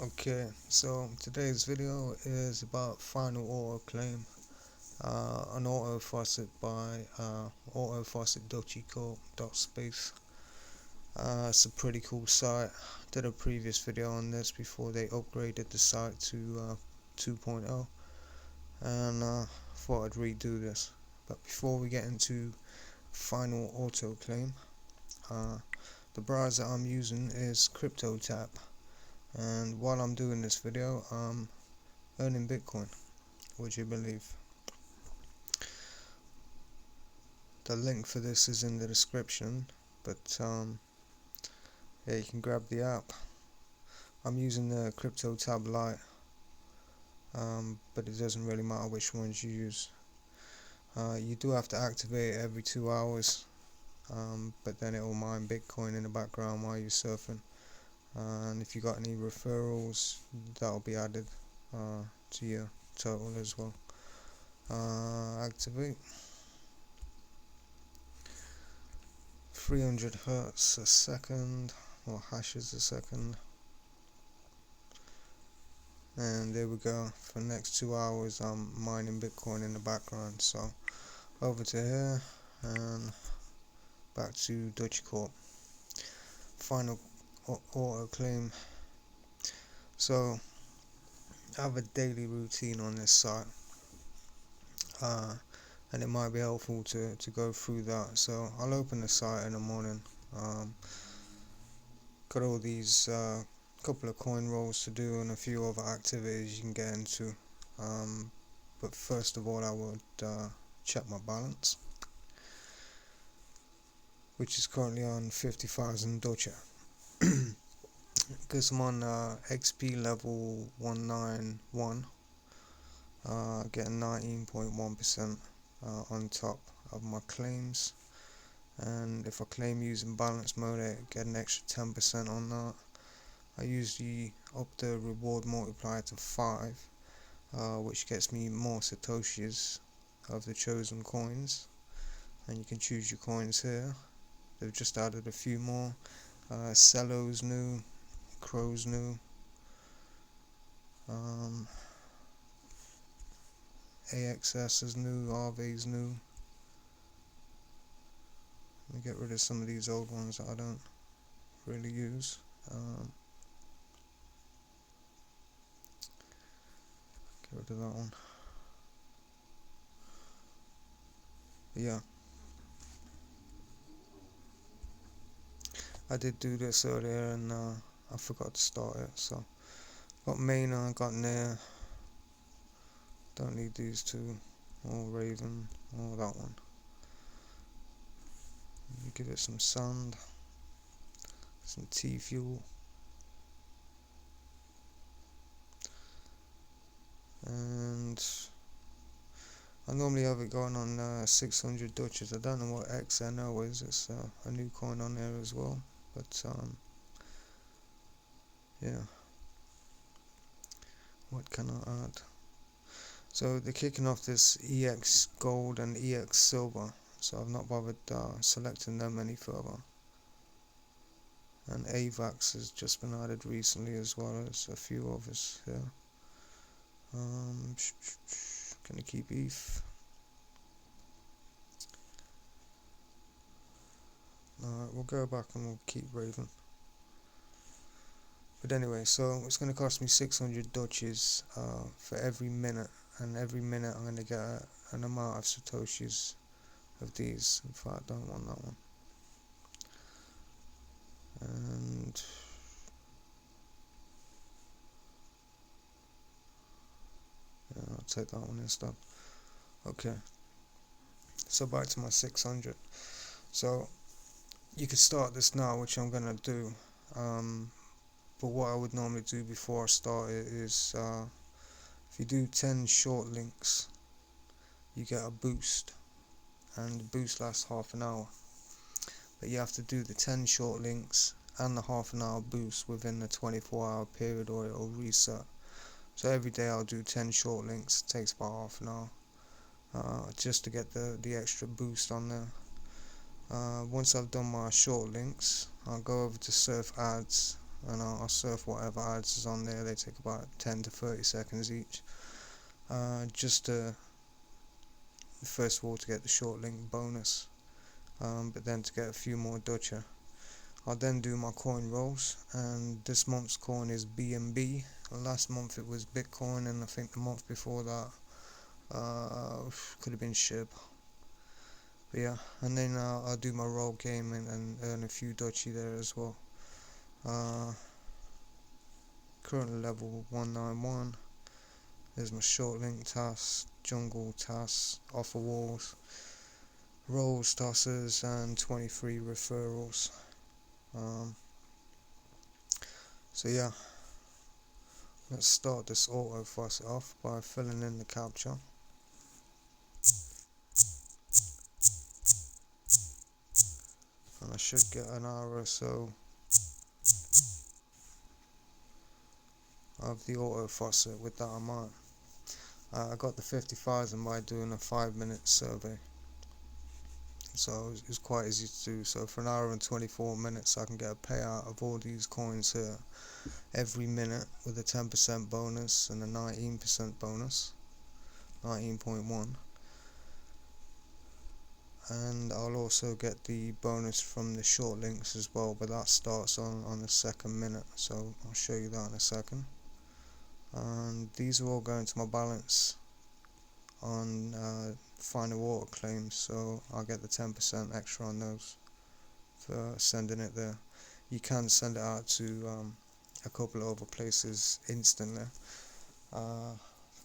Okay, so today's video is about final auto claim, an Autofaucet by Autofaucet Dutchycorp .space. It's a pretty cool site. Did a previous video on this before they upgraded the site to 2.0, and thought I'd redo this. But before we get into final auto claim, the browser I'm using is CryptoTab. And while I'm doing this video, I'm earning Bitcoin, would you believe? The link for this is in the description, but yeah, you can grab the app. I'm using the CryptoTab Lite, but it doesn't really matter which ones you use. You do have to activate it every 2 hours, but then it will mine Bitcoin in the background while you're surfing. And if you got any referrals, that'll be added to your total as well. Activate. 300 hertz a second, or hashes a second, and there we go. For the next 2 hours I'm mining Bitcoin in the background. So over to here and back to Dutchycorp. Final auto claim. So I have a daily routine on this site, and it might be helpful to go through that. So I'll open the site in the morning. Got all these couple of coin rolls to do and a few other activities you can get into, but first of all I would check my balance, which is currently on 50,000 Dutcher. Because I'm on XP level 191, getting 19.1% on top of my claims, and if I claim using balance mode I get an extra 10% on that. I usually up the reward multiplier to 5, which gets me more satoshis of the chosen coins, and you can choose your coins here. They've just added a few more. Cello's new, Crow's new, AXS is new, Arve's new. Let me get rid of some of these old ones that I don't really use. Get rid of that one. But yeah, I did do this earlier and I forgot to start it. So got Maina, got Nair. Don't need these two, or Raven, or that one. Give it some sand, some tea fuel, and I normally have it going on 600 Dutches. I don't know what XNO is. It's a new coin on there as well, but yeah, what can I add? So they're kicking off this EX Gold and EX Silver, so I've not bothered selecting them any further. And AVAX has just been added recently, as well as a few others here. Gonna keep ETH. Alright, we'll go back and we'll keep Raven. But anyway, so it's going to cost me 600 Dutches for every minute, and every minute I'm going to get an amount of satoshis of these. In fact, I don't want that one. And yeah, I'll take that one instead. Okay, so back to my 600. So you could start this now, which I'm going to do. But what I would normally do before I start it is, if you do 10 short links, you get a boost, and the boost lasts half an hour. But you have to do the 10 short links and the half an hour boost within the 24-hour period, or it'll reset. So every day I'll do 10 short links. It takes about half an hour, just to get the extra boost on there. Once I've done my short links, I'll go over to SurfAds and I'll surf whatever ads is on there. They take about 10 to 30 seconds each. Just to, first of all, to get the short link bonus, but then to get a few more Dutcher. I'll then do my coin rolls, and this month's coin is BNB. Last month it was Bitcoin, and I think the month before that could have been SHIB. But yeah, and then I'll do my roll game and earn a few Dutchy there as well. Currently level 191. There's my short link tasks, jungle tasks, offer walls, rolls, tosses, and 23 referrals. So yeah, let's start this Autofaucet off by filling in the captcha. And I should get an hour or so of the Autofaucet with that amount. I got the 50,000 by doing a 5-minute survey, so it's quite easy to do. So for an hour and 24 minutes I can get a payout of all these coins here every minute with a 10% bonus and a 19% bonus, 19.1. And I'll also get the bonus from the short links as well, but that starts on the second minute, so I'll show you that in a second. And these are all going to my balance on final water claims, so I'll get the 10% extra on those for sending it there. You can send it out to a couple of other places instantly. I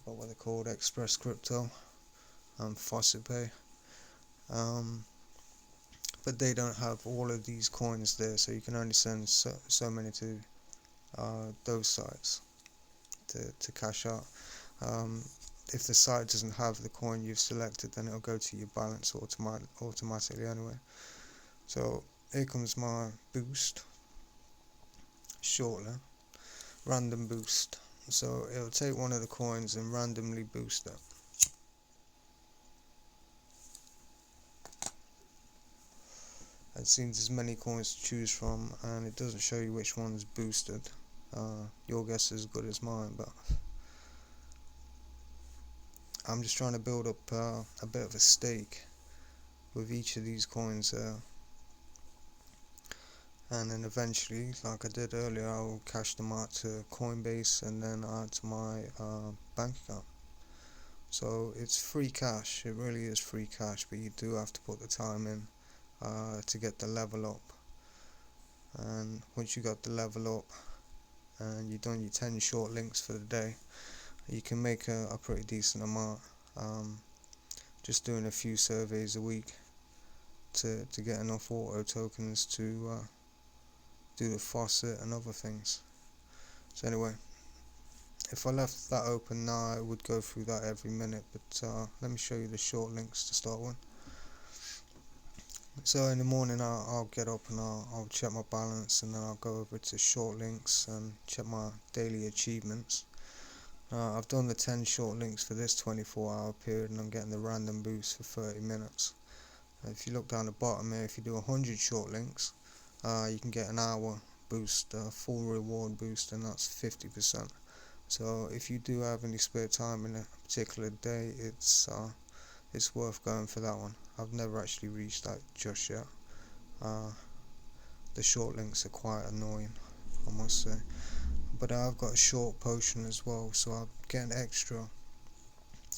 forgot what they're called, Express Crypto and Faucet Pay. But they don't have all of these coins there, so you can only send so many to those sites to cash out. If the site doesn't have the coin you've selected, then it'll go to your balance automatically anyway. So here comes my boost shortly, random boost. So it'll take one of the coins and randomly boost it. It seems there's many coins to choose from, and it doesn't show you which one's boosted. Your guess is as good as mine, but I'm just trying to build up a bit of a stake with each of these coins and then eventually, like I did earlier, I will cash them out to Coinbase and then add to my bank account. So it's free cash, it really is free cash, but you do have to put the time in to get the level up. And once you got the level up and you've done your 10 short links for the day, you can make a pretty decent amount just doing a few surveys a week to get enough auto tokens to do the faucet and other things. So anyway, if I left that open now, I would go through that every minute, but let me show you the short links to start with. So in the morning I'll get up and I'll check my balance, and then I'll go over to short links and check my daily achievements. I've done the 10 short links for this 24-hour period, and I'm getting the random boost for 30 minutes. If you look down the bottom here, if you do 100 short links, you can get an hour boost, full reward boost, and that's 50%. So if you do have any spare time in a particular day, it's worth going for that one. I've never actually reached that just yet. The short links are quite annoying, I must say. But I've got a short potion as well, so I'm getting extra.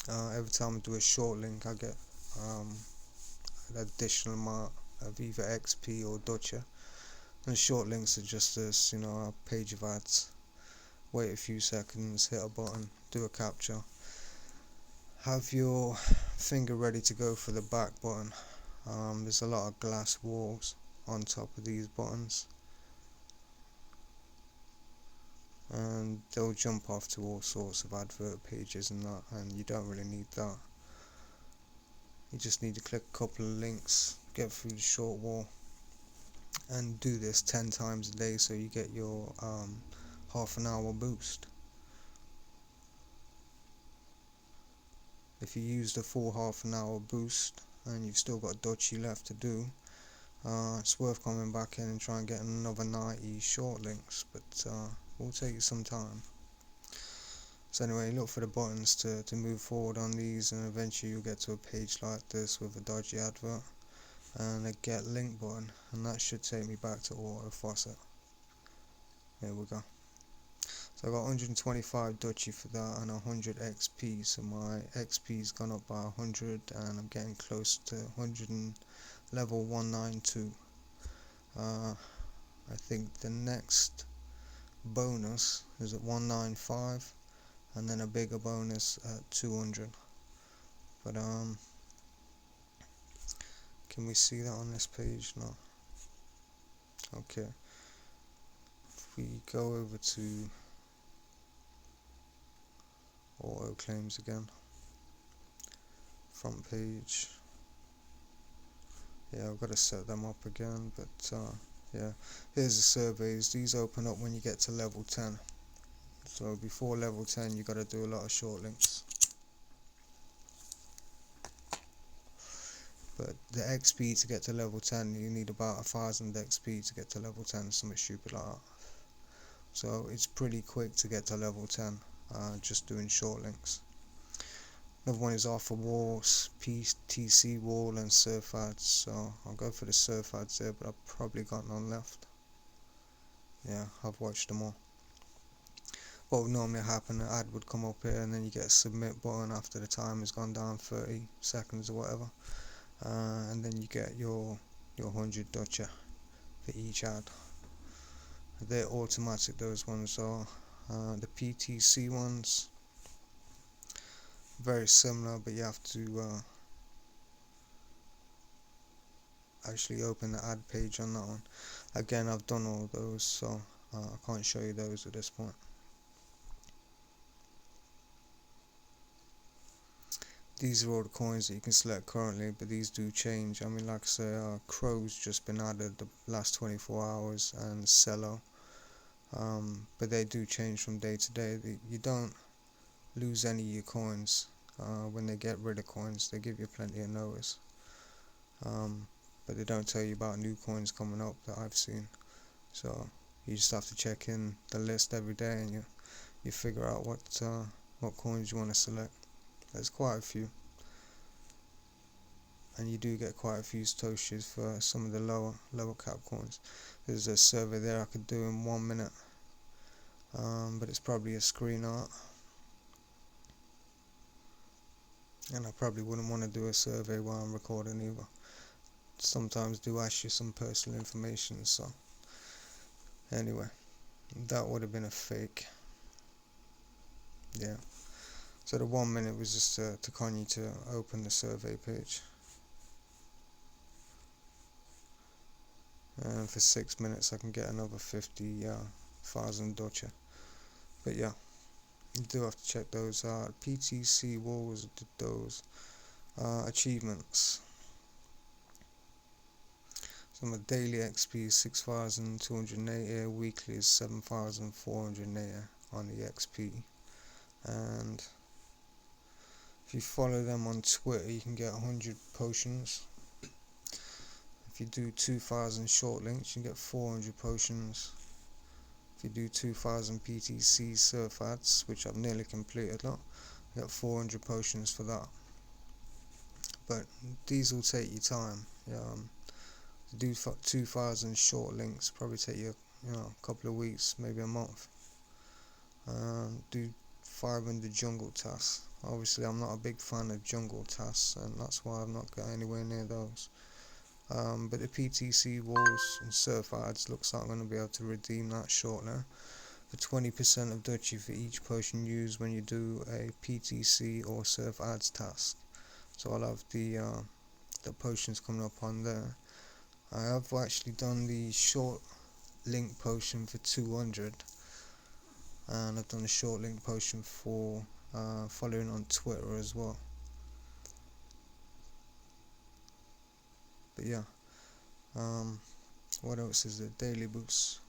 Every time I do a short link, I get an additional amount of either XP or Dutcher. And short links are just this, a page of ads. Wait a few seconds, hit a button, do a captcha. Have your finger ready to go for the back button. There's a lot of glass walls on top of these buttons, and they'll jump off to all sorts of advert pages and that, and you don't really need that. You just need to click a couple of links, get through the short wall, and do this 10 times a day so you get your half an hour boost. If you use the full half an hour boost and you've still got Dutchy left to do, it's worth coming back in and trying to get another 90 short links, but will take some time. So anyway, look for the buttons to move forward on these, and eventually you'll get to a page like this with a dodgy advert and a get link button, and that should take me back to Autofaucet. There we go. So I got 125 Dutchy for that and 100 XP, so my XP's gone up by 100 and I'm getting close to 100 and level 192. I think the next bonus is at 195 and then a bigger bonus at 200. But can we see that on this page? No. Okay. If we go over to auto claims again, front page. Yeah, I've got to set them up again, but yeah, here's the surveys. These open up when you get to level 10. So before level 10 you got to do a lot of short links. But the XP to get to level 10, you need about 1000 XP to get to level 10, something stupid like that. So it's pretty quick to get to level 10, just doing short links. Another one is Offer Walls, PTC Wall and SurfAds, so I'll go for the SurfAds there, but I've probably got none left. Yeah, I've watched them all. What would normally happen, an ad would come up here and then you get a submit button after the time has gone down 30 seconds or whatever, and then you get your 100 Dutcher for each ad. They're automatic, those ones are. The PTC ones, very similar, but you have to actually open the ad page on that one. Again, I've done all those, so I can't show you those at this point. These are all the coins that you can select currently, but these do change. I mean, like I say, Crow's just been added the last 24 hours and Cello, but they do change from day to day. You don't lose any of your coins when they get rid of coins. They give you plenty of notice, but they don't tell you about new coins coming up that I've seen. So you just have to check in the list every day and you figure out what coins you want to select. There's quite a few, and you do get quite a few Satoshis for some of the lower cap coins. There's a survey there I could do in 1 minute, but it's probably a screen art, and I probably wouldn't want to do a survey while I'm recording either. Sometimes do ask you some personal information, so anyway, that would have been a fake. Yeah. So the 1 minute was just to con you to open the survey page. And for 6 minutes I can get another 50,000 Dutcher. But yeah, you do have to check those out. PTC Walls did those. Achievements. So my daily XP is 6,280, weekly is 7,480 on the XP. And if you follow them on Twitter, you can get 100 potions. If you do 2,000 short links, you can get 400 potions. If you do 2,000 PTC SurfAds, which I've nearly completed, you get 400 potions for that. But these will take you time. To do 2,000 short links probably take you, a couple of weeks, maybe a month. Do 500 jungle tasks. Obviously I'm not a big fan of jungle tasks, and that's why I've not got anywhere near those. But the PTC Walls and SurfAds looks like I'm going to be able to redeem that shortly for 20% of Dutchy for each potion used when you do a PTC or SurfAds task. So I'll have the potions coming up on there. I have actually done the short link potion for 200, and I've done a short link potion for following on Twitter as well. But yeah, what else is there? Daily boosts.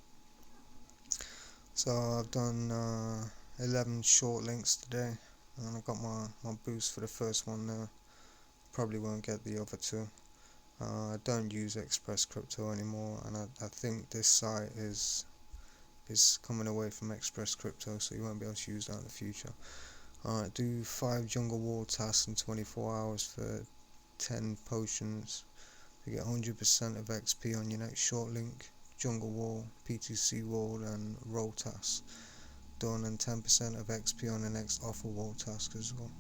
So I've done 11 short links today, and I got my boost for the first one there. Probably won't get the other two. I don't use Express Crypto anymore, and I think this site is coming away from Express Crypto, so you won't be able to use that in the future. Alright, do 5 jungle wall tasks in 24 hours for 10 potions. You get 100% of XP on your next short link, jungle wall, PTC wall, and roll task done, and 10% of XP on the next offer wall task as well.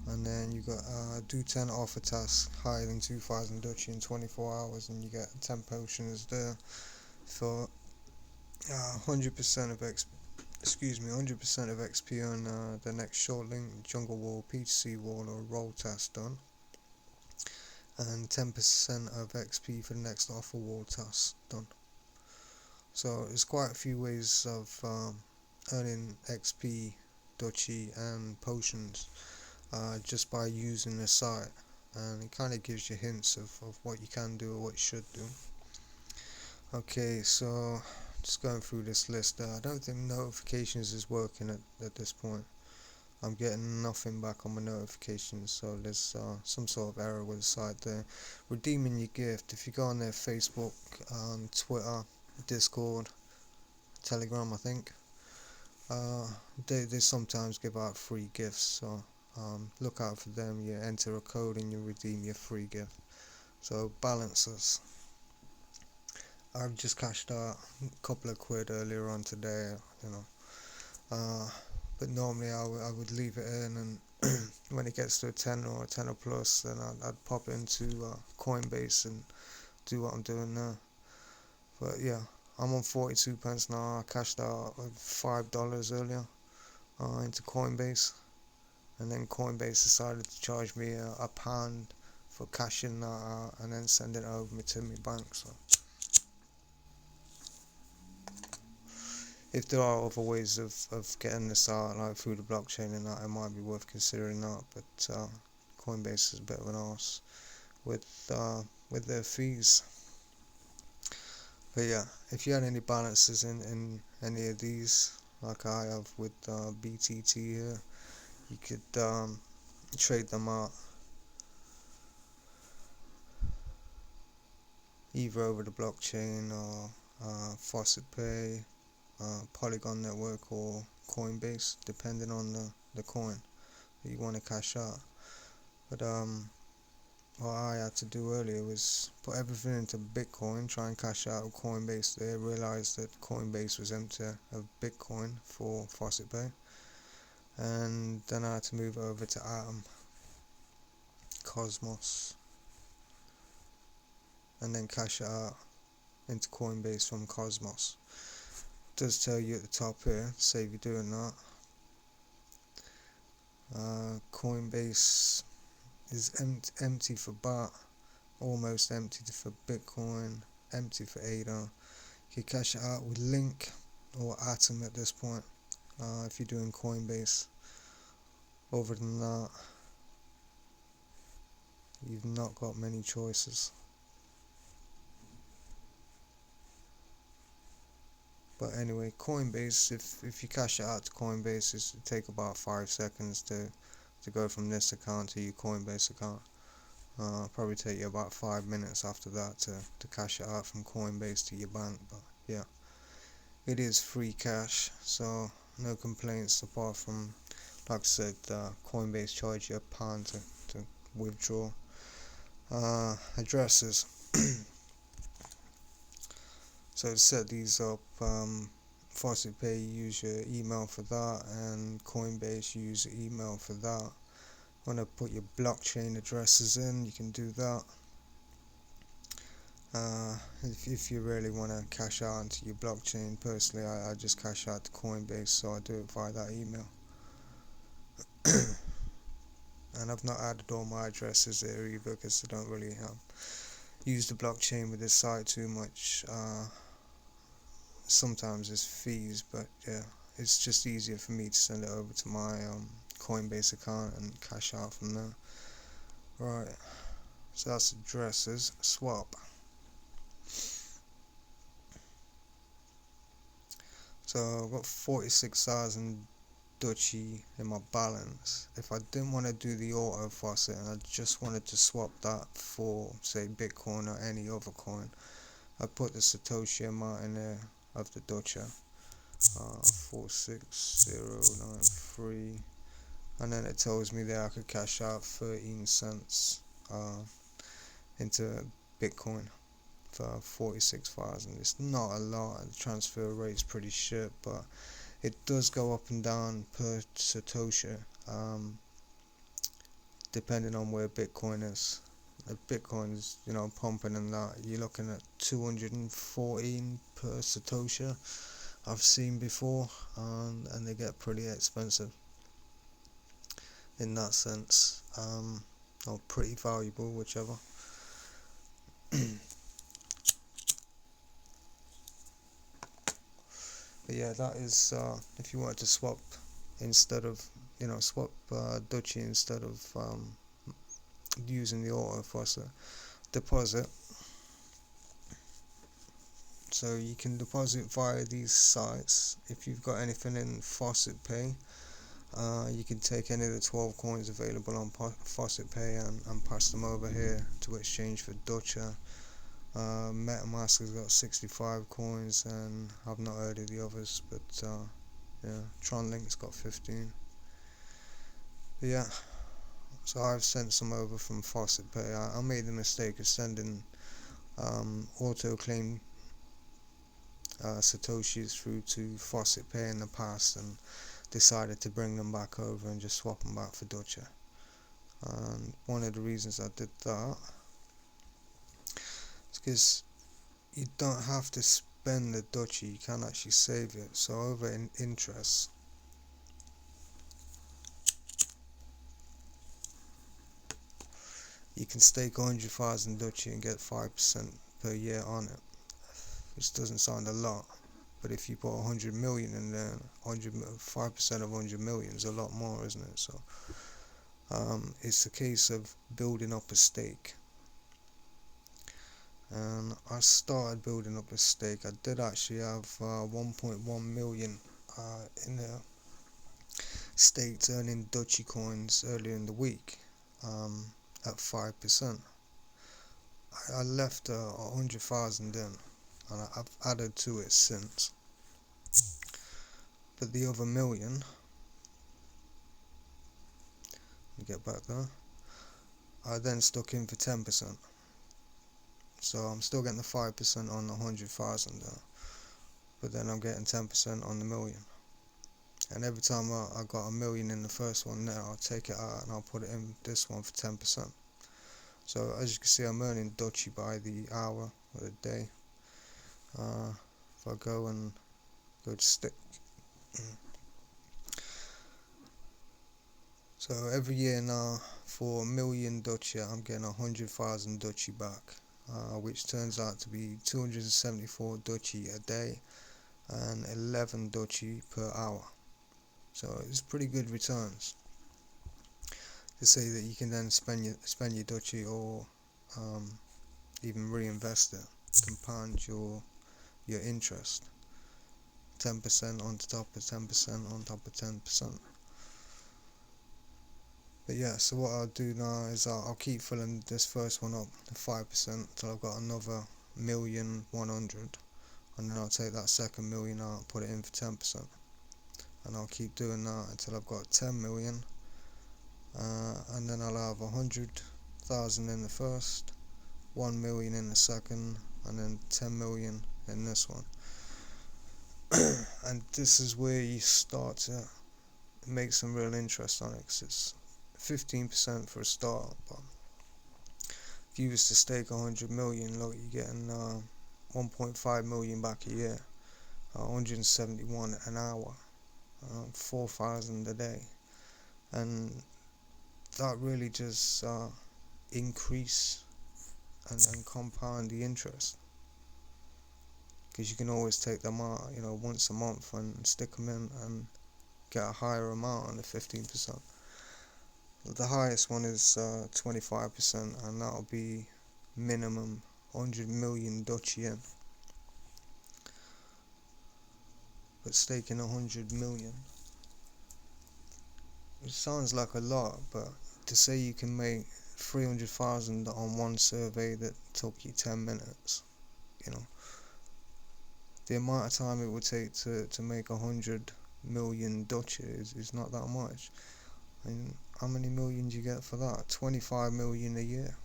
And then you got do 10 offer tasks higher than 2000 Dutchy in 24 hours, and you get 10 potions there for 100% of XP. 100% of XP on the next short link, jungle wall, PTC wall, or roll task done, and 10% of XP for the next offer wall task done. So there's quite a few ways of earning XP, Dutchy, and potions just by using the site, and it kind of gives you hints of what you can do or what you should do. Okay, so just going through this list, I don't think notifications is working at this point. I'm getting nothing back on my notifications, so there's some sort of error with the site there. Redeeming your gift, if you go on their Facebook, Twitter, Discord, Telegram, I think, they sometimes give out free gifts, so look out for them. You enter a code and you redeem your free gift. So balances, I've just cashed out a couple of quid earlier on today, but normally I would leave it in, and when it gets to a 10 or a 10 or plus, then I'd pop into Coinbase and do what I'm doing now. But yeah, I'm on 42 pence now. I cashed out $5 earlier into Coinbase, and then Coinbase decided to charge me a pound for cashing that out and then sending it over to my bank. So if there are other ways of getting this out, like through the blockchain and that, it might be worth considering that, but Coinbase is a bit of an arse with their fees. But yeah, if you had any balances in any of these, like I have with BTT here, you could trade them out either over the blockchain or Faucet Pay, Polygon Network, or Coinbase, depending on the coin that you want to cash out. But what I had to do earlier was put everything into Bitcoin, try and cash out of Coinbase there, realised that Coinbase was empty of Bitcoin for Faucet Pay, and then I had to move over to Atom, Cosmos, and then cash it out into Coinbase from Cosmos. It does tell you at the top here, save you doing that. Coinbase is empty for BAT, almost empty for Bitcoin, empty for ADA. You can cash it out with Link or Atom at this point, if you're doing Coinbase. Other than that, you've not got many choices. But anyway, Coinbase, if you cash it out to Coinbase, it take about 5 seconds to go from this account to your Coinbase account. Probably take you about 5 minutes after that to cash it out from Coinbase to your bank. But yeah, it is free cash, so no complaints apart from, like I said, Coinbase charge you a pound to withdraw. Addresses. So to set these up, Faucet Pay, you use your email for that, and Coinbase, you use your email for that. Want to put your blockchain addresses in, you can do that. If you really want to cash out into your blockchain, personally I just cash out to Coinbase, so I do it via that email. And I've not added all my addresses there either, because I don't really use the blockchain with this site too much. Sometimes it's fees, but yeah, it's just easier for me to send it over to my Coinbase account and cash out from there. Right, so that's addresses. Swap. So I've got 46,000 Dutchy in my balance, if I didn't want to do the Autofaucet and I just wanted to swap that for, say, Bitcoin or any other coin, I put the Satoshi amount in there of the Dutcher, 46093, and then it tells me that I could cash out 13 cents into Bitcoin for 46,000. It's not a lot, the transfer rate's pretty shit, but it does go up and down per Satoshi, depending on where Bitcoin is. If Bitcoin's, pumping and that, you're looking at 214 per Satoshi, I've seen before, and they get pretty expensive in that sense, or pretty valuable, whichever. But yeah, that is if you wanted to swap instead of, swap Dutchy instead of using the Autofaucet deposit. So you can deposit via these sites. If you've got anything in Faucet Pay, you can take any of the 12 coins available on Faucet Pay and pass them over here to exchange for Dutcher. MetaMask has got 65 coins, and I've not heard of the others, but yeah, Shortlinks got 15. But yeah, so I've sent some over from Faucet Pay. I made the mistake of sending auto claim Satoshis through to Faucet Pay in the past, and decided to bring them back over and just swap them back for Dutcher. And one of the reasons I did that is because you don't have to spend the Dutchy, you can actually save it. So over in interest, you can stake 100,000 Dutchy and get 5% per year on it, which doesn't sound a lot, but if you put 100 million in there, 5% of 100 million is a lot more, isn't it? So it's a case of building up a stake. And I started building up a stake. I did actually have 1.1 million in there staked, earning Dutchy coins earlier in the week at 5%. I left 100,000 in, and I've added to it since. But the other million, let me get back there, I then stuck in for 10%. So I'm still getting the 5% on the 100,000 there, but then I'm getting 10% on the million. And every time I got a million in the first one there, I'll take it out and I'll put it in this one for 10%. So as you can see, I'm earning Dutchy by the hour or the day. If I go to stick. So every year now, for a million Dutchy, I'm getting 100,000 Dutchy back, which turns out to be 274 Dutchy a day and 11 Dutchy per hour. So it's pretty good returns. To say that you can then spend your Dutchy, or even reinvest it, compound your interest. 10% on top of 10% on top of 10%. But yeah, so what I'll do now is I'll keep filling this first one up to 5% till I've got another 1,100,000, and then I'll take that second million out and put it in for 10%, and I'll keep doing that until I've got 10 million, and then I'll have 100,000 in the first, 1 million in the second, and then 10 million in this one. And this is where you start to make some real interest on it, because it's 15% for a start. But if you was to stake 100 million, look, you're getting 1.5 million back a year, 171 an hour, 4,000 a day, and that really just increase and compound the interest, because you can always take them out, once a month and stick them in and get a higher amount on the 15%. The highest one is 25%, and that'll be minimum 100 million Dutchy in. But staking 100 million it sounds like a lot, but to say you can make 300,000 on one survey that took you 10 minutes, you know, the amount of time it would take to make 100 million Dutch is not that much. And how many million do you get for that? 25 million a year.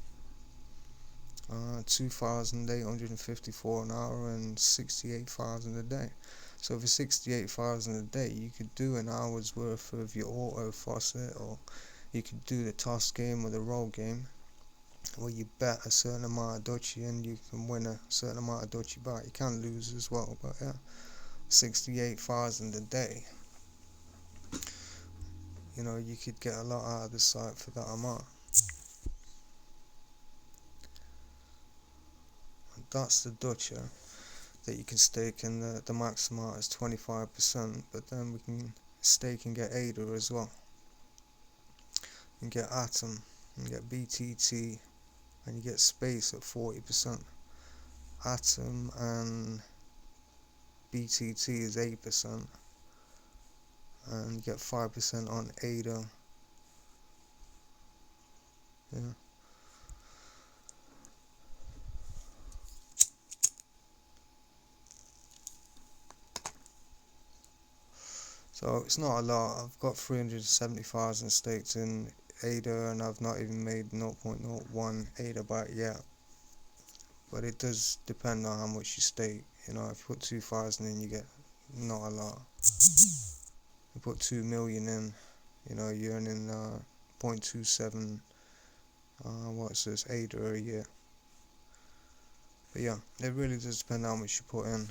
2,854 an hour and 68,000 a day. So for 68,000 a day, you could do an hour's worth of your Autofaucet, or you could do the toss game or the roll game, where you bet a certain amount of Dutchy and you can win a certain amount of Dutchy back. You can lose as well, but yeah, 68,000 a day. You know, you could get a lot out of the site for that amount. And that's the Dutcher that you can stake, and the max amount is 25%, but then we can stake and get ADA as well. You get Atom, you get BTT, and you get space at 40%. Atom and BTT is 8%, and you get 5% on ADA. Yeah. So it's not a lot. I've got 370,000 staked in ADA, and I've not even made 0.01 ADA back yet. But it does depend on how much you stake. You know, if you put 2,000 in, you get not a lot. You put 2 million in, you know, you're earning 0.27 what's this, ADA a year. But yeah, it really does depend on how much you put in.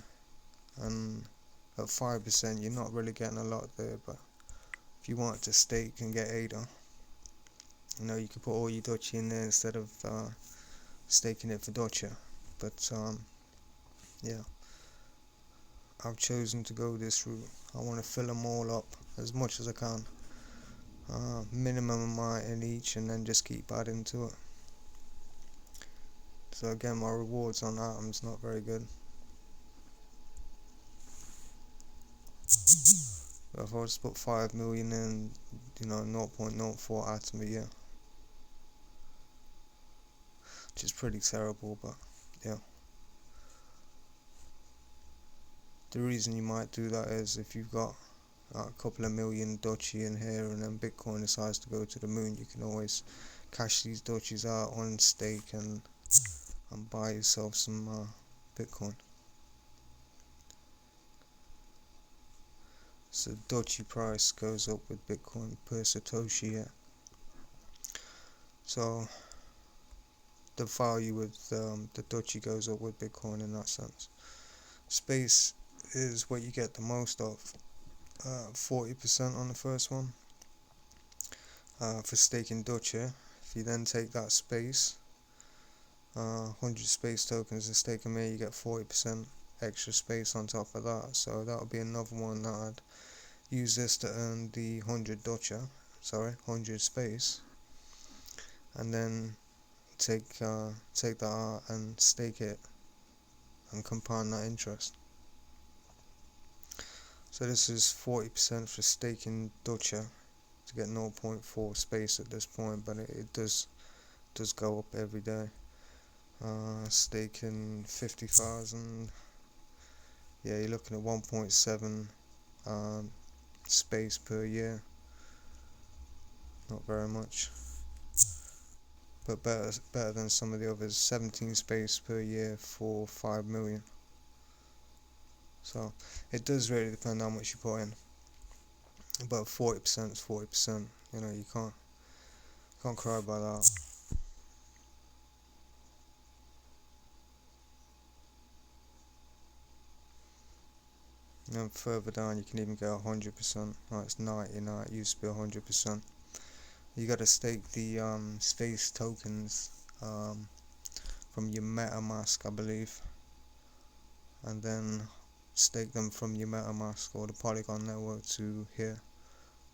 And at 5%, you're not really getting a lot there. But if you want to stake and get ADA, you know, you could put all your Dutchy in there instead of staking it for Dutcher. But yeah, I've chosen to go this route. I want to fill them all up as much as I can, minimum amount in each, and then just keep adding to it. So again, my rewards on Atom's not very good. But if I just put 5 million in, you know, 0.04 Atom a year, which is pretty terrible, but yeah. The reason you might do that is if you've got a couple of million Dutchy in here, and then Bitcoin decides to go to the moon, you can always cash these Dutchies out on stake and buy yourself some Bitcoin. So Dutchy price goes up with Bitcoin per Satoshi. Yeah. So the value with the Dutchy goes up with Bitcoin in that sense. Space is what you get the most of, 40% on the first one for staking Dutchy. If you then take that space, 100 space tokens and stake them here, you get 40% extra space on top of that. So that'll be another one that I'd use this to earn the 100 space, and then take that out and stake it and compound that interest. So this is 40% for staking Dutcher to get 0.4 space at this point, but it does go up every day. Staking 50,000, yeah, you're looking at 1.7 space per year. Not very much, but better than some of the others. 17 space per year for 5 million. So it does really depend on how much you put in, but 40% is 40%. You know, you can't cry about that. And then further down, you can even get 100%. Well, it's 90 now. It used to be 100%. You got to stake the space tokens from your MetaMask, I believe, and then stake them from your MetaMask or the Polygon network to here,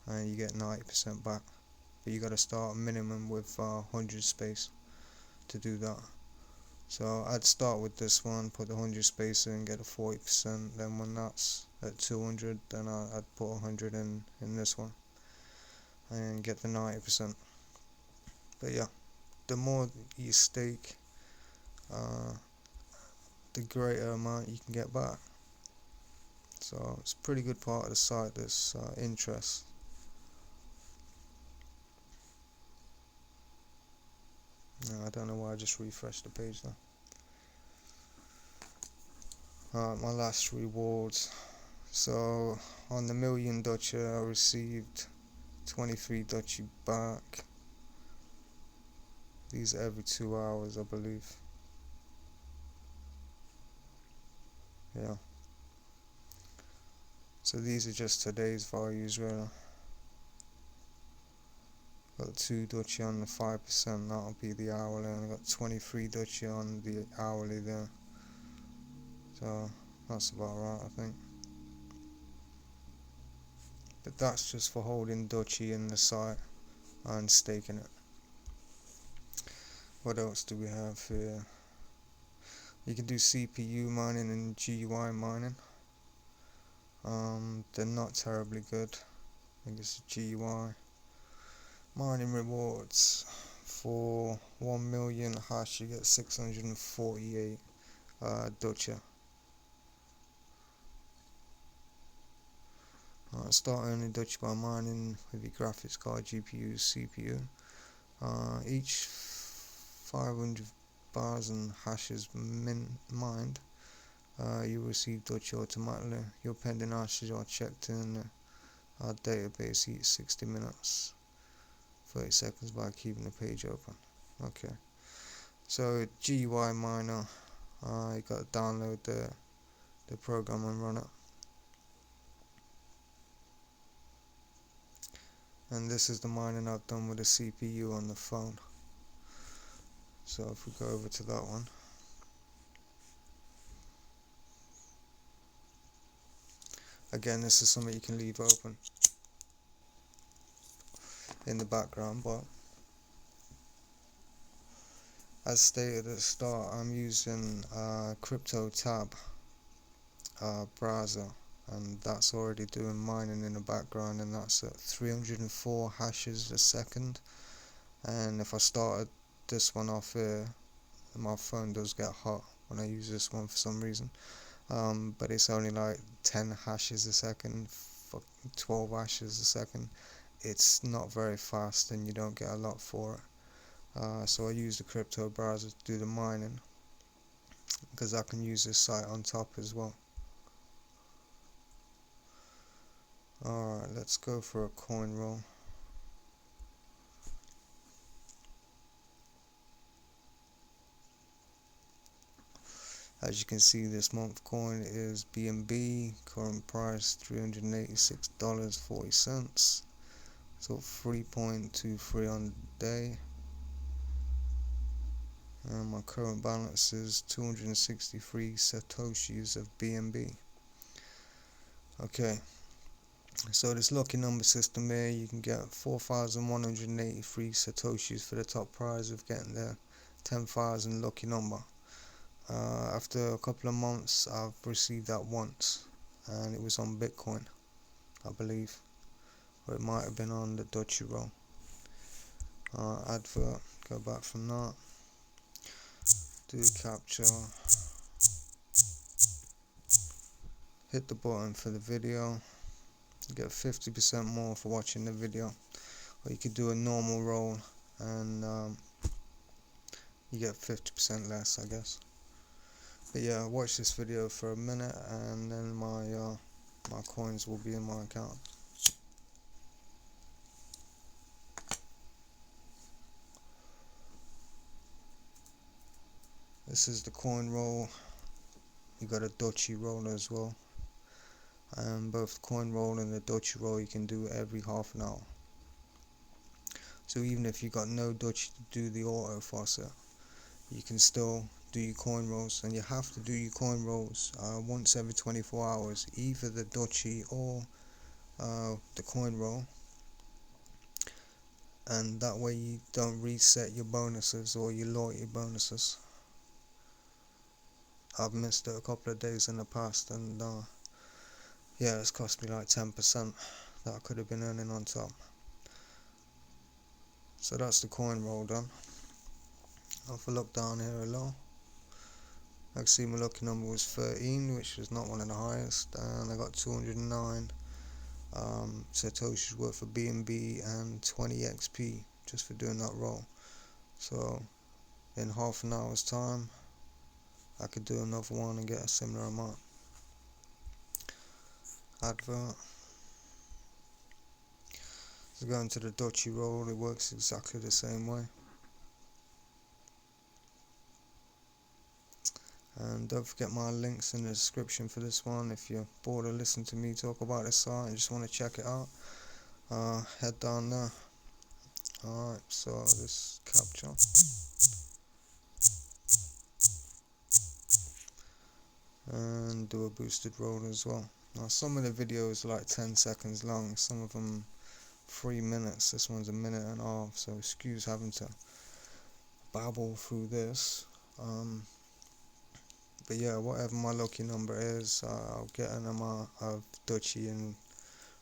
and you get 90% back. But you got to start minimum with 100 space to do that. So I'd start with this one, put the 100 space in, get a 40%. Then when that's at 200, then I'd put 100 in this one. and get the 90%. But yeah, the more you stake, the greater amount you can get back. So it's a pretty good part of the site, this interest. No, I don't know why I just refreshed the page though. Alright, my last rewards. So on the million Dutchy I received 23 Dutchy back. These are every 2 hours, I believe. Yeah. So these are just today's values really. Got 2 Dutchy on the 5%, that'll be the hourly, and I got 23 Dutchy on the hourly there. So that's about right, I think. But that's just for holding Dutchy in the site and staking it. What else do we have here? You can do CPU mining and GUI mining. They're not terribly good. I think it's GUI. Mining rewards. For 1 million hash you get 648 Dutchy. Start earning Dutchy by mining with your graphics card, GPU, CPU. Each 500 bars and hashes mined, you receive Dutchy automatically. Your pending hashes are checked in our database each 60 minutes, 30 seconds by keeping the page open. Okay, so GUI miner, you got to download the program and run it. And this is the mining I've done with the CPU on the phone. So if we go over to that one, again this is something you can leave open in the background, but as stated at the start, I'm using Crypto Tab browser, and that's already doing mining in the background, and that's at 304 hashes a second. And if I started this one off here, my phone does get hot when I use this one for some reason, but it's only like 10 hashes a second, 12 hashes a second. It's not very fast and you don't get a lot for it. So I use the crypto browser to do the mining, because I can use this site on top as well. Alright, let's go for a coin roll. As you can see, this month coin is BNB, current price $386.40, so 3.23 on the day, and my current balance is 263 satoshis of BNB. Okay, so this lucky number system here, you can get 4,183 satoshis for the top prize of getting the 10,000 lucky number. After a couple of months I've received that once, and it was on Bitcoin, I believe, or it might have been on the Dutchy roll. Advert, go back from that, do the capture, hit the button for the video, you get 50% more for watching the video, or you could do a normal roll and you get 50% less, I guess. But yeah, watch this video for a minute and then my coins will be in my account. This is the coin roll. You got a Dutchy roll as well, and both the coin roll and the Dutchy roll you can do every half an hour. So even if you got no Dutchy to do the Autofaucet, you can still do your coin rolls, and you have to do your coin rolls once every 24 hours, either the Dutchy or the coin roll, and that way you don't reset your bonuses or your loyalty bonuses. I've missed it a couple of days in the past, and yeah, it's cost me like 10% that I could have been earning on top. So that's the coin roll done. If I look down here a little, I can see my lucky number was 13, which is not one of the highest, and I got 209 Satoshis worth of BNB and 20 XP just for doing that roll. So in half an hour's time I could do another one and get a similar amount. Advert. So going to the Dutchy roll, it works exactly the same way. And don't forget my links in the description for this one. If you're bored of listening to me talk about this site and just want to check it out, head down there. Alright, so this capture. And do a boosted roll as well. Now some of the videos are like 10 seconds long, some of them 3 minutes, this one's a minute and a half, so excuse having to babble through this. But yeah, whatever my lucky number is, I'll get an amount of Dutchy in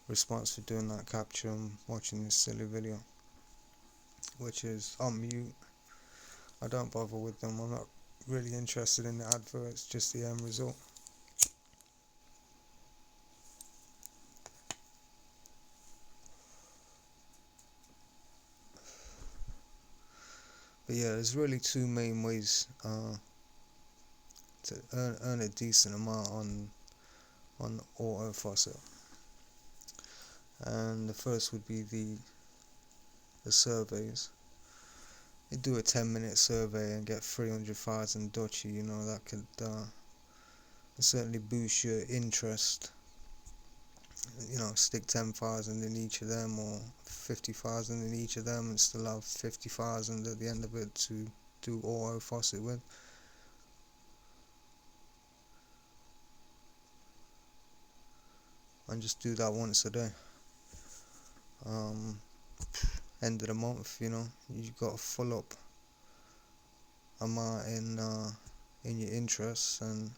response for doing that capture and watching this silly video, which is on mute. I don't bother with them, I'm not really interested in the adverts, just the end result. But yeah, there's really two main ways to earn a decent amount on Autofaucet. And the first would be the surveys. You do a 10-minute survey and get 300,000 Dutchy, you know, that could certainly boost your interest. You know, stick 10,000 in each of them or 50,000 in each of them and still have 50,000 at the end of it to do Autofaucet with. And just do that once a day. End of the month, you know, you've got a full up amount in your interests, and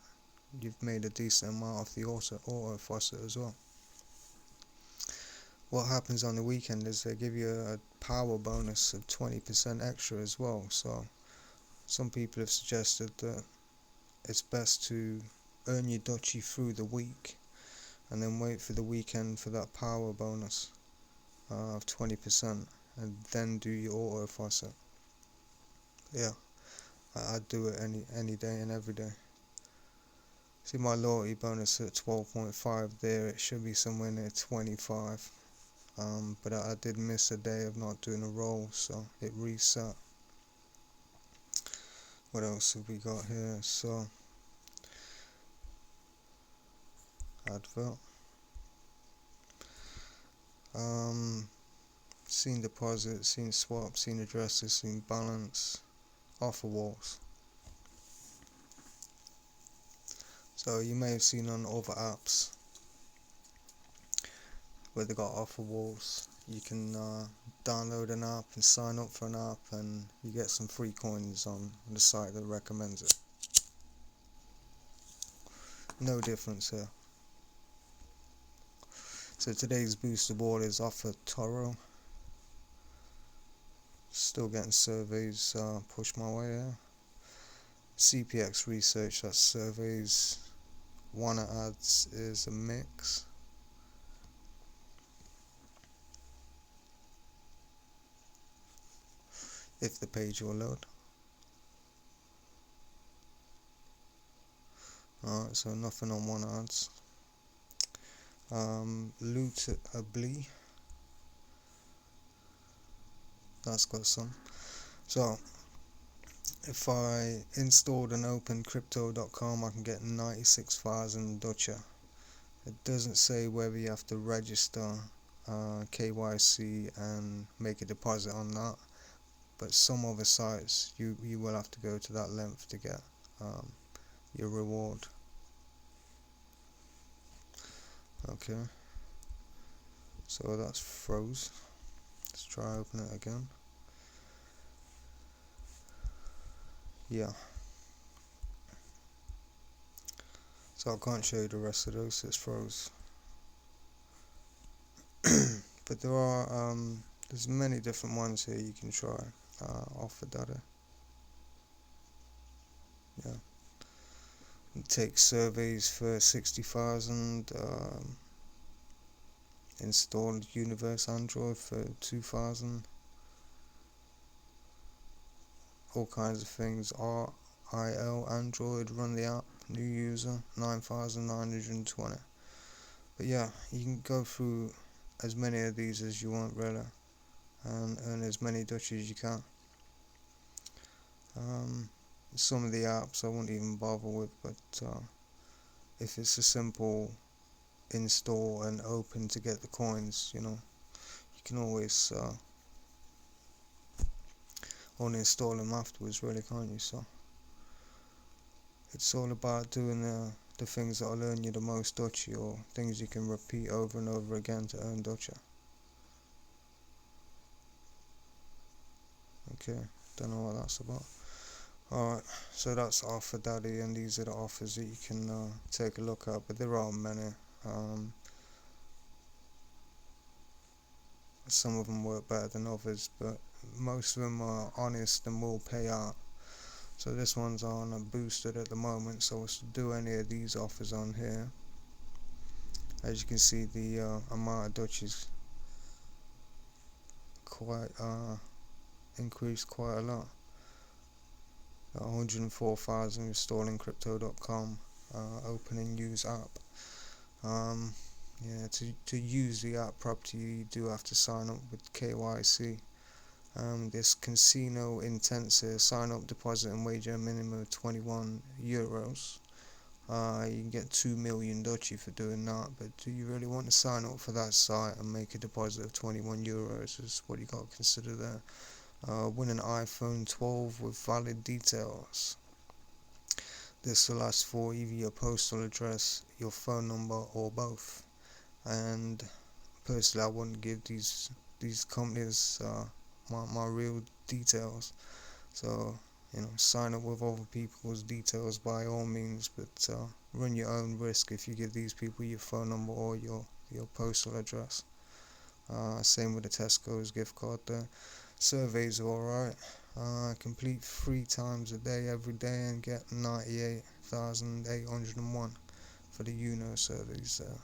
you've made a decent amount of the Autofaucet as well. What happens on the weekend is they give you a power bonus of 20% extra as well. So some people have suggested that it's best to earn your Dutchy through the week and then wait for the weekend for that power bonus of 20%, and then do your Autofaucet. Yeah, I'd do it any day and every day. See my loyalty bonus at 12.5 there, it should be somewhere near 25. But I did miss a day of not doing a roll, so it reset. What else have we got here? So advert. Seen deposits, seen swaps, seen addresses, seen balance, offer walls. So you may have seen on other apps where they got offer walls. You can download an app and sign up for an app, and you get some free coins on the site that recommends it. No difference here. So today's boosted wall is offer Toro. Still getting surveys pushed my way here. CPX research, that's surveys. Wanna ads is a mix. If the page will load. Alright, so nothing on one ads. Loot a blee. That's got some. So if I installed and opened crypto.com, I can get 96,000 Dutchy. It doesn't say whether you have to register KYC and make a deposit on that, but some other sites you will have to go to that length to get your reward. Okay, so that's froze. Let's try open it again. Yeah, so I can't show you the rest of those, it's froze. But there are There's many different ones here you can try. Offer data. Yeah. It takes surveys for 60,000. Installed Universe Android for 2,000. All kinds of things. RIL Android, run the app, new user, 9,920. But yeah, you can go through as many of these as you want, really, and earn as many Dutch as you can. Some of the apps I won't even bother with, but if it's a simple install and open to get the coins, you can always uninstall them afterwards, really, can't you? So it's all about doing the things that'll earn you the most Dutchy, or things you can repeat over and over again to earn Dutchy. Okay, don't know what that's about. Alright, so that's Offer Daddy, and these are the offers that you can take a look at, but there are many. Some of them work better than others, but most of them are honest and will pay out. So this one's on a boosted at the moment, so to do any of these offers on here, as you can see, the amount of Dutch is quite increased quite a lot. 104,000 installing crypto.com, open and use app. Yeah, to use the app properly, you do have to sign up with KYC. This casino intensive sign up, deposit and wager a minimum of €21. You can get 2 million Dutchy for doing that, but do you really want to sign up for that site and make a deposit of €21? Is what you got to consider there. Win an iPhone 12 with valid details. This will ask for either your postal address, your phone number, or both. And personally, I wouldn't give these companies my real details. So sign up with other people's details by all means, but run your own risk if you give these people your phone number or your postal address. Same with the Tesco's gift card there. Surveys are alright. Complete 3 times a day every day and get 98,801 for the surveys there.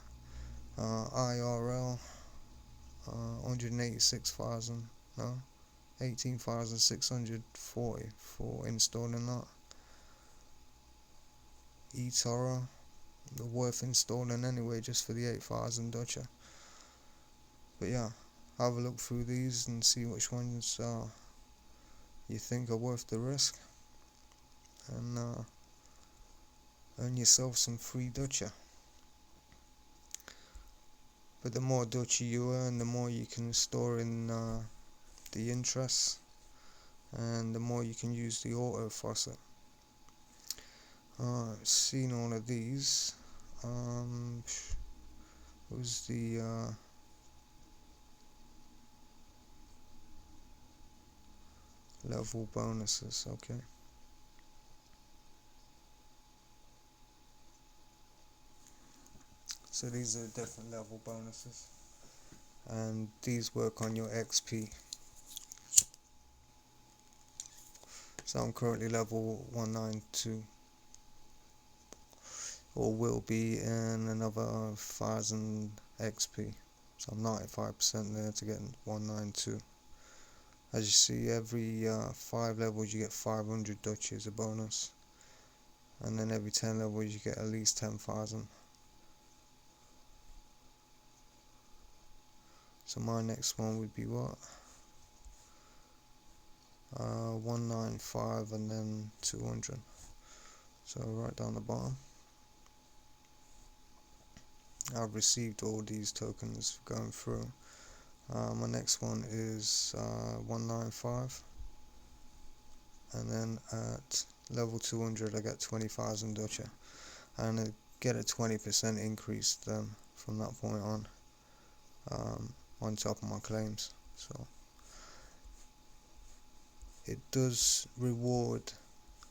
IRL 186,000, no, 18,640 for installing that. eToro, worth installing anyway, just for the 8,000 Dutcher. But yeah, have a look through these and see which ones you think are worth the risk, and earn yourself some free Dutcher. But the more Dutcher you earn, the more you can store in the interest, and the more you can use the Autofaucet. I've seen all of these. Was the level bonuses? Okay. So these are different level bonuses, and these work on your XP. So I'm currently level 192, or will be in another 1,000 XP. So I'm 95% there to get 192. As you see, every 5 levels you get 500 Dutch as a bonus, and then every 10 levels you get at least 10,000. So my next one would be what? 195 and then 200. So right down the bottom. I've received all these tokens going through. My next one is 195, and then at level 200 I get 20,000 Dutch, and I get a 20% increase then from that point on top of my claims. So it does reward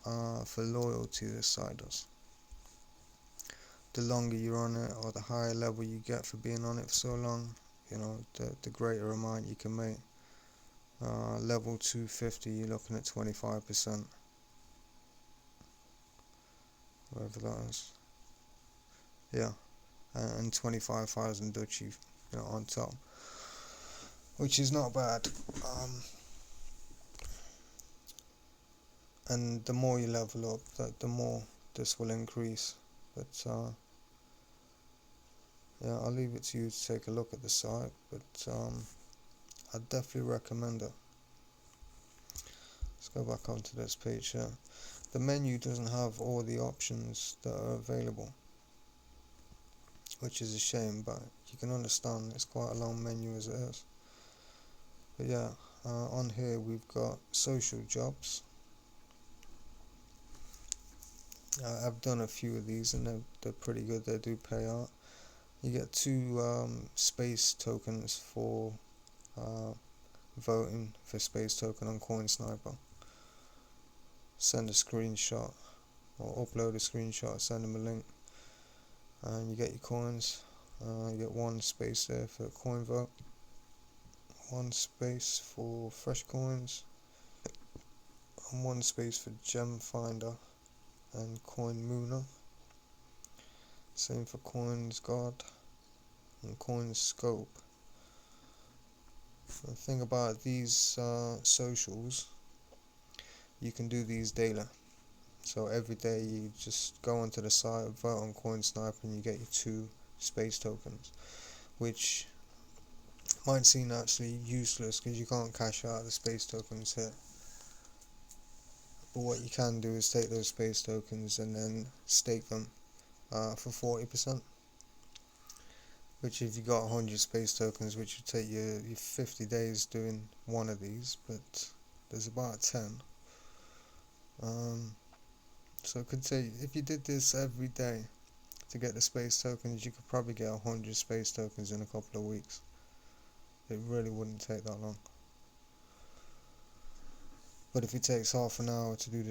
for loyalty, this side does. The longer you're on it, or the higher level you get for being on it for so long, the greater amount you can make. Level 250, you're looking at 25%, whatever that is. Yeah, and 25,000 Dutchy, on top, which is not bad. And the more you level up, the more this will increase. But yeah, I'll leave it to you to take a look at the site. But I definitely recommend it. Let's go back onto this page here. The menu doesn't have all the options that are available, which is a shame, but you can understand it's quite a long menu as it is. But yeah, on here we've got social jobs. I've done a few of these and they're pretty good. They do pay out. You get 2 space tokens for voting for space token on CoinSniper. Send a screenshot or upload a screenshot, send them a link, and you get your coins. You get 1 space there for coin vote, 1 space for fresh coins, and 1 space for gem finder and coin mooner. Same for coins guard and coin scope. The thing about these socials, you can do these daily. So every day you just go onto the site, vote on CoinSniper, and you get your 2 space tokens, which might seem actually useless because you can't cash out the space tokens here. But what you can do is take those space tokens and then stake them for 40%. Which, if you got 100 space tokens, which would take you 50 days doing one of these, but there's about 10. So it could take, if you did this every day to get the space tokens, you could probably get 100 space tokens in a couple of weeks. It really wouldn't take that long. But if it takes half an hour to do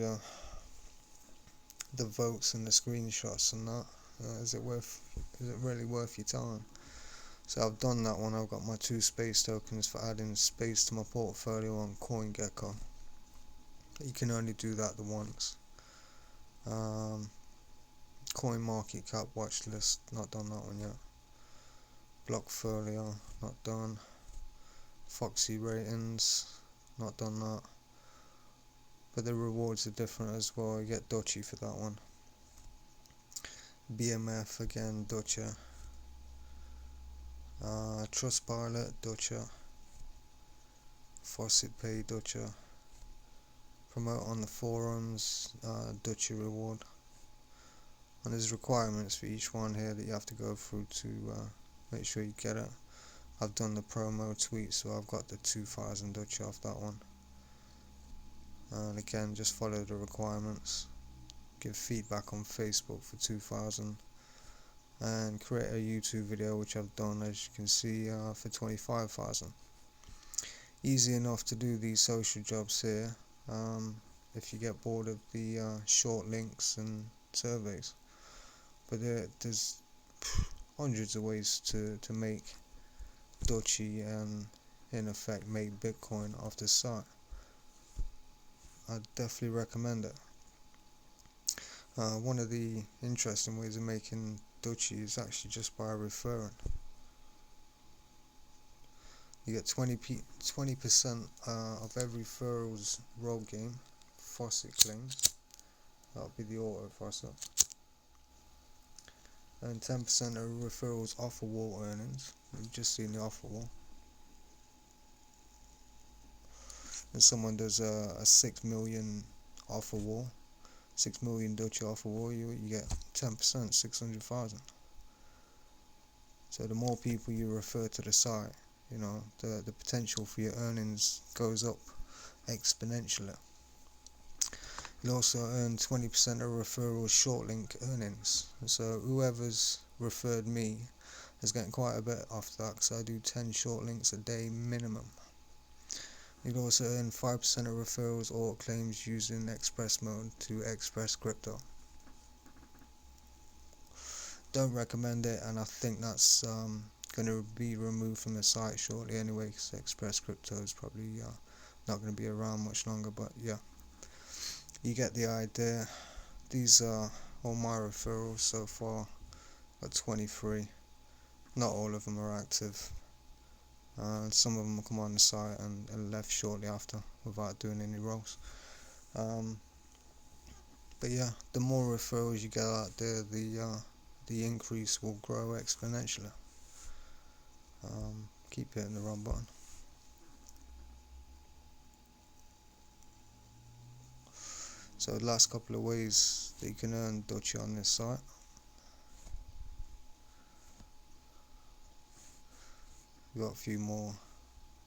the votes and the screenshots and that, is it really worth your time? So I've done that one. I've got my 2 space tokens for adding space to my portfolio on CoinGecko. You can only do that the once. Coin market cap watch list, not done that one yet. Blockfolio, not done. Foxy ratings, not done that. But the rewards are different as well. You get Dutchy for that one. BMF again, Dutcher. Trustpilot, Dutcher. Faucet Pay, Dutcher. Promote on the forums, Dutcher reward. And there's requirements for each one here that you have to go through to make sure you get it. I've done the promo tweet, so I've got the 2,000 Dutcher off that one. And again, just follow the requirements. Give feedback on Facebook for 2,000. And create a YouTube video, which I've done, as you can see, for 25,000. Easy enough to do these social jobs here, if you get bored of the short links and surveys. But there's hundreds of ways to make Dutchy and in effect make Bitcoin off this site. I definitely recommend it. One of the interesting ways of making Dutchy is actually just by referring. You get 20% of every referral's roll game, Faucet claims. That'll be the Autofaucet. And 10% of referrals offer wall earnings. You've just seen the offer wall. And someone does a 6 million offer wall, 6 million Dutch offer wall, you get 10%, 600,000. So the more people you refer to the site, the potential for your earnings goes up exponentially. You'll also earn 20% of referral short link earnings. So whoever's referred me is getting quite a bit off that, because I do 10 short links a day minimum. You'll also earn 5% of referrals or claims using Express mode to Express Crypto. Don't recommend it, and I think that's going to be removed from the site shortly anyway, because Express Crypto is probably not going to be around much longer, but yeah, you get the idea. These are all my referrals so far. Got 23. Not all of them are active. Some of them come on the site and left shortly after without doing any rolls. But yeah, the more referrals you get out there, the increase will grow exponentially. Keep hitting the wrong button. So the last couple of ways that you can earn Dutchy on this site. We've got a few more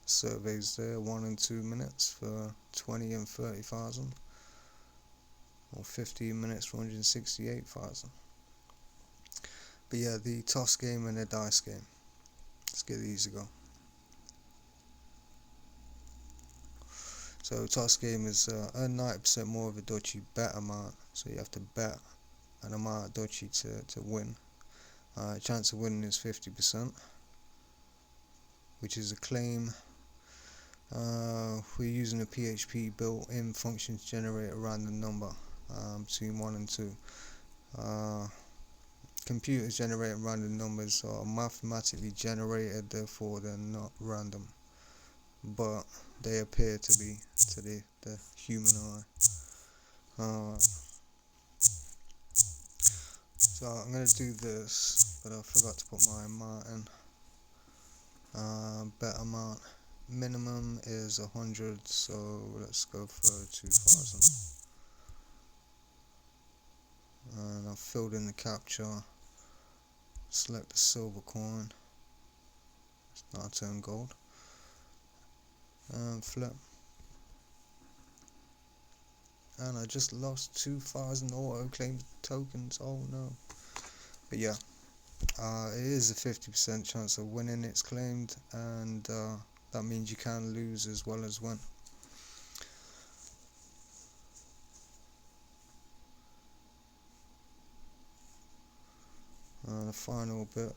surveys there, 1 and 2 minutes for 20 and 30,000, or 15 minutes for 168,000. But yeah, the toss game and the dice game. Let's give these a go. So toss game is earn 90% more of a Dutchy bet amount. So you have to bet an amount of Dutchy to win. Chance of winning is 50%, which is a claim. We're using a PHP built-in function to generate a random number between 1 and 2. Computers generate random numbers are mathematically generated, therefore they're not random, but they appear to be to the human eye. Alright, so I'm going to do this, but I forgot to put my amount in. Bet amount minimum is 100, so let's go for 2,000. And I've filled in the captcha. Select the silver coin. It's now turned gold. And flip. And I just lost 2,000 auto claim tokens. Oh no. But yeah, it is a 50% chance of winning, it's claimed, and that means you can lose as well as win. The final bit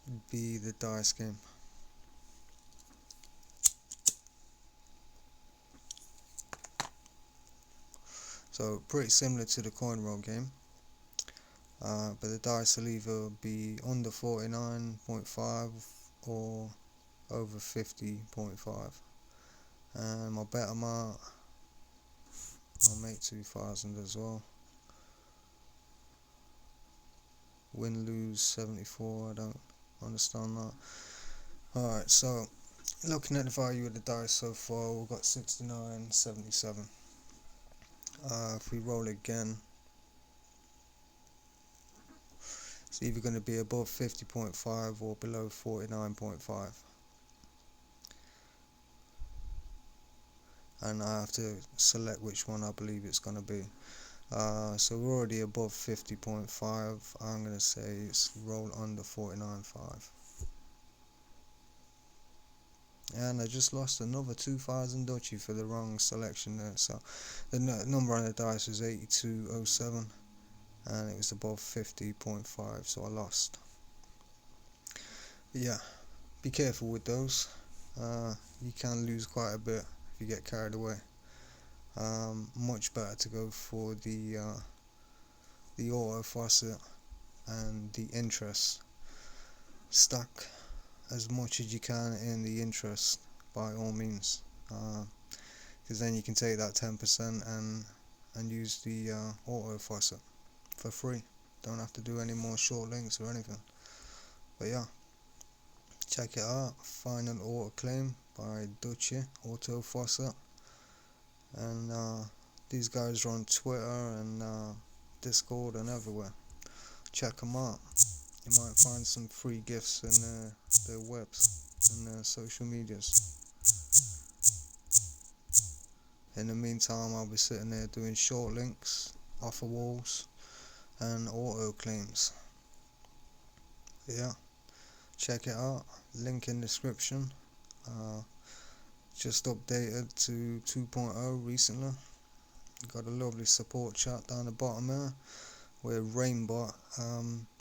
would be the dice game. So pretty similar to the coin roll game, but the dice will either be under 49.5 or over 50.5. And my bet amount, I'll make 2,000 as well. Win lose 74, I don't understand that. Alright, so looking at the value of the dice so far, we've got 69.77. If we roll again, it's either going to be above 50.5 or below 49.5. And I have to select which one I believe it's going to be. So we're already above 50.5. I'm going to say it's roll under 49.5. And I just lost another 2,000 Dutchy for the wrong selection there. So the number on the dice was 8207, and it was above 50.5, so I lost. But yeah, be careful with those. You can lose quite a bit if you get carried away. Much better to go for the Autofaucet and the interest. Stack as much as you can in the interest by all means, because then you can take that 10% and use the Autofaucet for free. Don't have to do any more short links or anything. But yeah, check it out. Final auto claim by Dutchy Autofaucet. And these guys are on Twitter and Discord and everywhere. Check them out. You might find some free gifts in their webs and their social medias. In the meantime, I'll be sitting there doing short links, offer walls, and auto claims. Yeah, check it out. Link in description. Just updated to 2.0 recently. Got a lovely support chat down the bottom there, where Rainbot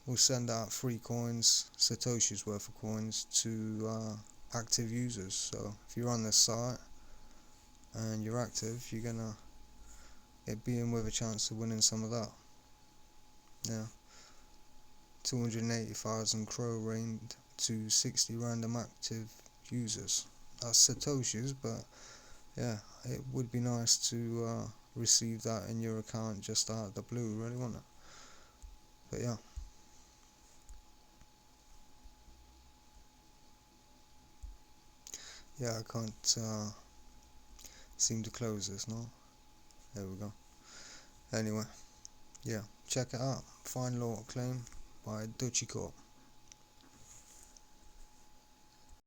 will send out free coins, Satoshi's worth of coins, to active users. So if you're on this site and you're active, you're gonna be in with a chance of winning some of that. Yeah, 280,000 crow reigned to 60 random active users. That's satoshis, but yeah, it would be nice to receive that in your account just out of the blue, really, wouldn't it? But yeah. Yeah, I can't seem to close this now. There we go. Anyway, yeah, check it out. Final Auto Claim by Dutchycorp.